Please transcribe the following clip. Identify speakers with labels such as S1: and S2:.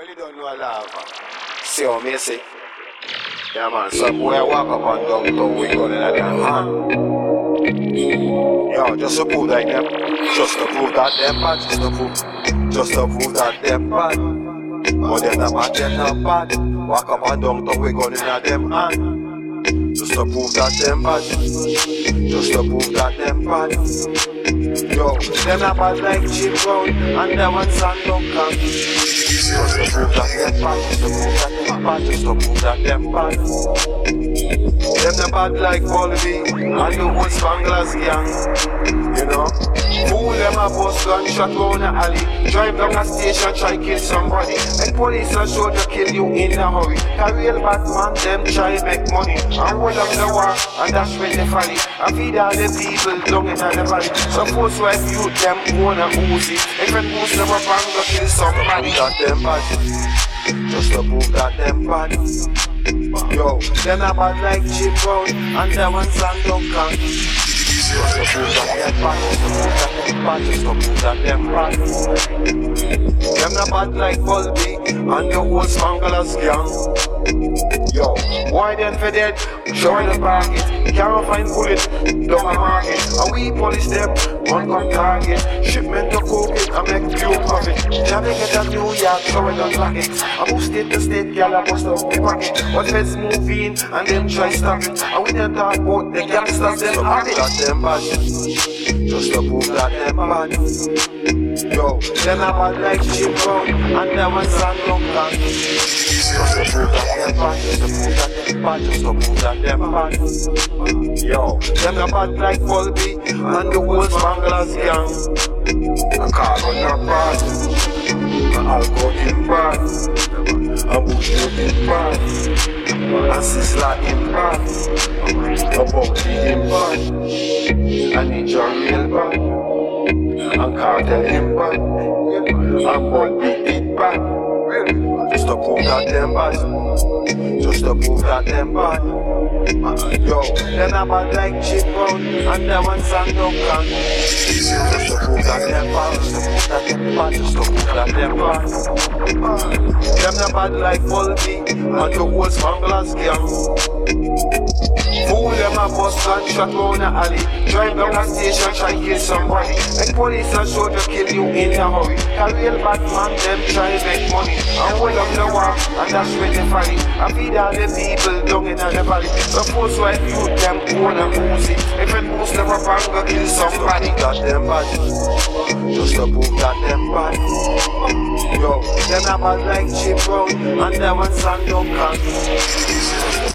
S1: Well, you don't know a lava. See how me say? Yeah, man. Some boy walk up and downtown, we gun in their hand. Yo, just to prove that them, just to prove that them bad, just to prove that them bad. But them not bad, them not bad. Walk up and downtown, we gun in them hand. Just to prove that them bad, just to prove that them bad. Yo, them not bad like Jim Brown and them one San Duncan. Just to prove that them bad, just to prove that them bad, just to prove that them bad. Them not bad like Volby and the whole Spanglers gang. You know, fool them a bus gunshot round the alley. Drive down a station, try kill somebody. Make police and show to kill you in a hurry. A real bad man, them try make money. And hold up the war, and that's when they folly. And feed all the people down in the valley. Suppose wife you them own a Uzi. If it boost them up and go kill somebody. That them bad, just to prove that them bad. Yo, them not bad like Jim Brown and them one San Duncan. Just to prove that them bad, just to prove that them bad. Them not bad like Volby and the whole Spanglers gang. Yo, why them for dead? Showing the pocket, can't find bullet, down a market. And we police them, one come target. Shipment to cocaine and make few profit. Jamaica and New York, showing the pocket. I move state to state, y'all a bust up the pocket. But feds move in and them try stop it. And we them talk about the gangsters, them have it. That them bad, just to prove that them bad. Yo, them not bad like Jim Brown and them one San Duncan. Just to prove that them bad, just to prove that them bad, just to prove that them bad. Yo, them not bad like Volby and the whole Spanglers gang. A carbon not bad, a alcohol in bad, a bullshit in bad, a sizzler in bad, a bumpy in bad, a ninja real bad, a cartel in bad, a Volby in bad. Just to prove that them bad, just to prove that them bad. Yo, them not bad like Jim Brown and them one San Duncan. Just to prove that them bad, just to prove that them bad, just to prove that them bad. Them not bad like Volby and the whole Spanglers gang. Fool them a bus gunshot round the alley. Drive down a station, try kill somebody. Make police and show to kill you in a hurry. A real bad man, them try make money. And hold up the war, and that's when they folly. And feed all the people down in the valley. Suppose wife you them own a Uzi. If it boost them up and go kill somebody. Got them bad, just to prove that them bad. Yo, them not bad like Jim Brown and them one San Duncan.